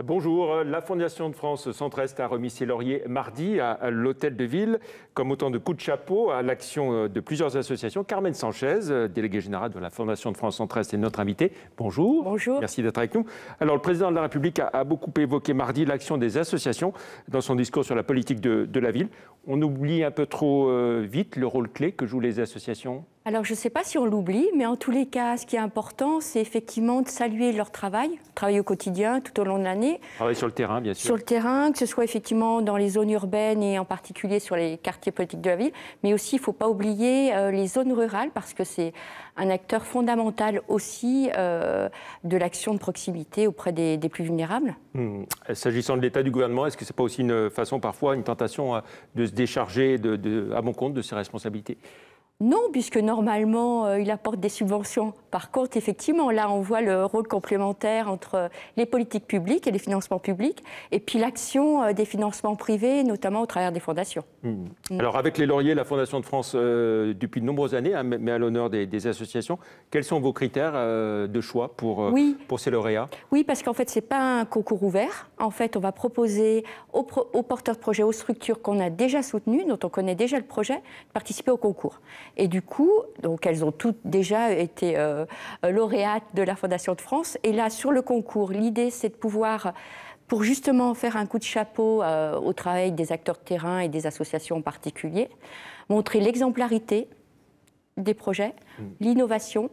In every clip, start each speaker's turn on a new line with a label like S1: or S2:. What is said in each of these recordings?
S1: Bonjour, la Fondation de France Centre-Est a remis ses lauriers mardi à l'Hôtel de Ville, comme autant de coups de chapeau à l'action de plusieurs associations. Carmen Sanchez, déléguée générale de la Fondation de France Centre-Est, est notre invitée. Bonjour.
S2: Bonjour.
S1: Merci d'être avec nous. Alors, le président de la République a beaucoup évoqué mardi l'action des associations dans son discours sur la politique de la ville. On oublie un peu trop vite le rôle clé que jouent les associations.
S2: Alors, je ne sais pas si on l'oublie, mais en tous les cas, ce qui est important, c'est effectivement de saluer leur travail au quotidien, tout au long de l'année.
S1: Travail sur le terrain, bien sûr.
S2: Sur le terrain, que ce soit effectivement dans les zones urbaines et en particulier sur les quartiers politiques de la ville, mais aussi, il ne faut pas oublier les zones rurales, parce que c'est un acteur fondamental aussi de l'action de proximité auprès des plus vulnérables.
S1: S'agissant de l'état du gouvernement, est-ce que ce n'est pas aussi une façon, parfois, une tentation de se décharger à mon compte de ses responsabilités ?
S2: Non, puisque normalement, il apporte des subventions. Par contre, effectivement, là, on voit le rôle complémentaire entre les politiques publiques et les financements publics, et puis l'action des financements privés, notamment au travers des fondations.
S1: Alors, avec les lauriers, la Fondation de France, depuis de nombreuses années, met à l'honneur des associations. Quels sont vos critères de choix pour ces lauréats ?
S2: Oui, parce qu'en fait, ce n'est pas un concours ouvert. En fait, on va proposer aux porteurs de projets, aux structures qu'on a déjà soutenues, dont on connaît déjà le projet, de participer au concours. Et du coup, donc, elles ont toutes déjà été lauréates de la Fondation de France. Et là, sur le concours, l'idée, c'est de pouvoir, pour justement faire un coup de chapeau au travail des acteurs de terrain et des associations en particulier, montrer l'exemplarité des projets, l'innovation.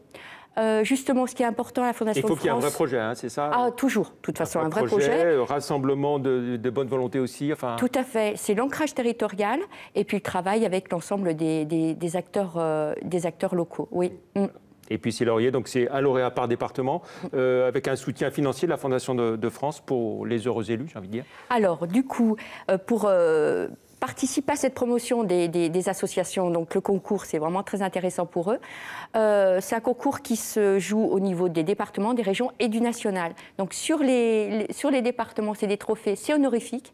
S2: Justement, ce qui est important à la Fondation de France...
S1: Il faut qu'il y ait un vrai projet, hein, c'est ça ?
S2: Ah, toujours, de toute façon, un vrai projet.
S1: Rassemblement de bonne volonté aussi. Enfin...
S2: Tout à fait, c'est l'ancrage territorial et puis le travail avec l'ensemble des acteurs locaux, oui.
S1: Et puis ces lauriers, donc c'est un lauréat par département, avec un soutien financier de la Fondation de France pour les heureux élus, j'ai envie de dire.
S2: Alors, du coup, pour... participer à cette promotion des associations, donc le concours, c'est vraiment très intéressant pour eux. C'est un concours qui se joue au niveau des départements, des régions et du national. Donc sur les départements, c'est des trophées, c'est honorifique,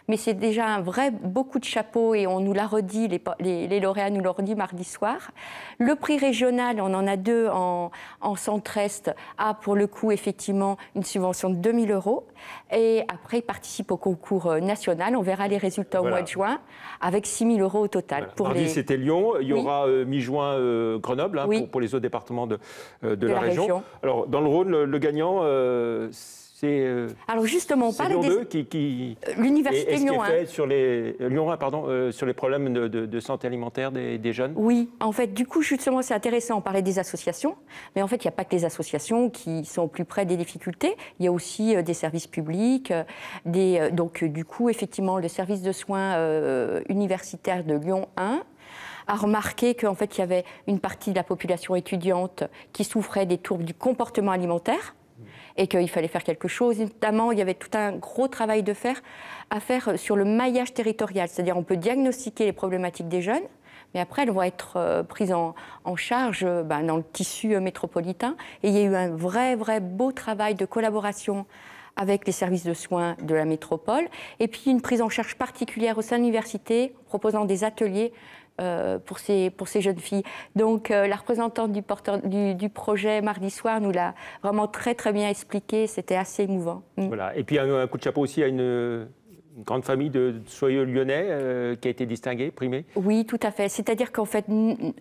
S2: mais c'est déjà un vrai beau coup de chapeau et on nous l'a redit, les lauréats nous l'ont redit mardi soir. Le prix régional, on en a deux en Centre-Est, a pour le coup effectivement une subvention de 2 000 €. Et après, ils participent au concours national. On verra les résultats au mois de juin, avec 6 000 € au total.
S1: Voilà. Mardi, c'était Lyon. Il y aura mi-juin Grenoble, hein, pour les autres départements de la région. Alors, dans le Rhône, le gagnant, c'est
S2: alors justement, on
S1: Lyon 2
S2: l'université Lyon 1.
S1: Fait sur les Lyon 1, sur les problèmes de santé alimentaire des jeunes.
S2: Oui, en fait, du coup, justement, c'est intéressant. On parlait des associations, mais en fait, il n'y a pas que les associations qui sont au plus près des difficultés. Il y a aussi des services publics, donc du coup, effectivement, le service de soins universitaire de Lyon 1 a remarqué qu'en fait, il y avait une partie de la population étudiante qui souffrait des troubles du comportement alimentaire et qu'il fallait faire quelque chose. Notamment, il y avait tout un gros travail à faire sur le maillage territorial. C'est-à-dire, on peut diagnostiquer les problématiques des jeunes, mais après, elles vont être prises en charge dans le tissu métropolitain. Et il y a eu un vrai beau travail de collaboration avec les services de soins de la métropole. Et puis, une prise en charge particulière au sein de l'université, proposant des ateliers pour ces jeunes filles. Donc la représentante du projet mardi soir nous l'a vraiment très bien expliqué, c'était assez émouvant.
S1: Voilà. Et puis un coup de chapeau aussi à une grande famille de soyeux lyonnais qui a été distinguée, primée.
S2: Oui, tout à fait. C'est-à-dire qu'en fait,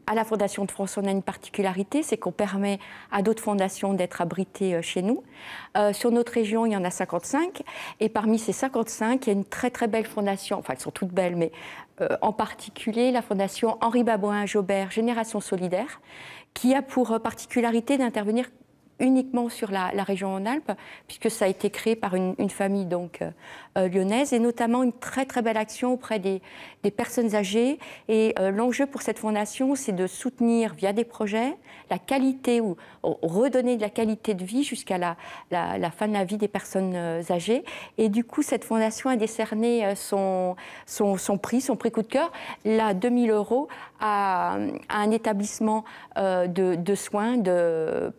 S2: à la Fondation de France, on a une particularité, c'est qu'on permet à d'autres fondations d'être abritées chez nous. Sur notre région, il y en a 55. Et parmi ces 55, il y a une très belle fondation, enfin, elles sont toutes belles, mais en particulier la fondation Henri Babouin-Jaubert, Génération Solidaire, qui a pour particularité d'intervenir uniquement sur la région Rhône-Alpes, puisque ça a été créé par une famille donc, lyonnaise, et notamment une très belle action auprès des personnes âgées. Et l'enjeu pour cette fondation, c'est de soutenir via des projets la qualité ou redonner de la qualité de vie jusqu'à la fin de la vie des personnes âgées. Et du coup, cette fondation a décerné son prix coup de cœur, là, 2 000 € à un établissement de soins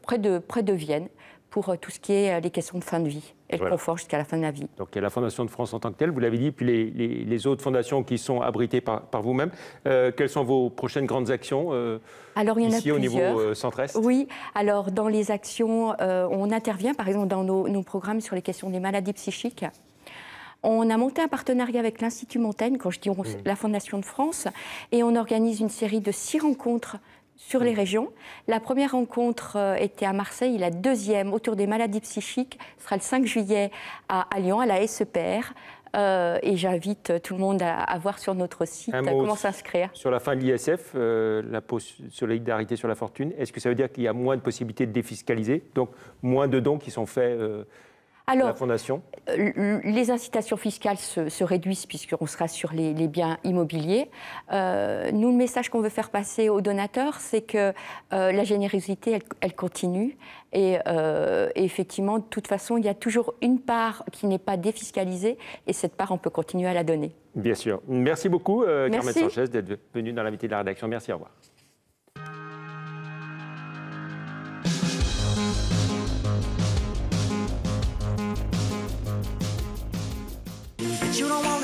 S2: près de Vienne, pour tout ce qui est les questions de fin de vie. et le confort jusqu'à la fin de la vie.
S1: Donc il y a la Fondation de France en tant que telle, vous l'avez dit, puis les autres fondations qui sont abritées par vous-même. Quelles sont vos prochaines grandes actions
S2: alors, il y en
S1: ici
S2: a
S1: au
S2: plusieurs.
S1: niveau centre-est?
S2: Oui, alors dans les actions, on intervient par exemple dans nos programmes sur les questions des maladies psychiques. On a monté un partenariat avec l'Institut Montaigne, quand je dis la Fondation de France, et on organise une série de 6 rencontres sur les régions. La première rencontre était à Marseille, la deuxième autour des maladies psychiques sera le 5 juillet à Lyon, à la SEPR. Et j'invite tout le monde à voir sur notre site comment s'inscrire.
S1: Sur la fin de l'ISF, la solidarité sur la fortune, est-ce que ça veut dire qu'il y a moins de possibilités de défiscaliser, donc moins de dons qui sont faits à la Fondation?
S2: Les incitations fiscales se réduisent puisqu'on sera sur les biens immobiliers. Nous, le message qu'on veut faire passer aux donateurs, c'est que la générosité, elle continue. Et effectivement, de toute façon, il y a toujours une part qui n'est pas défiscalisée et cette part, on peut continuer à la donner.
S1: Bien sûr. Merci beaucoup, Carmen Sanchez, d'être venue dans l'invité de la rédaction. Merci, au revoir.
S3: You don't want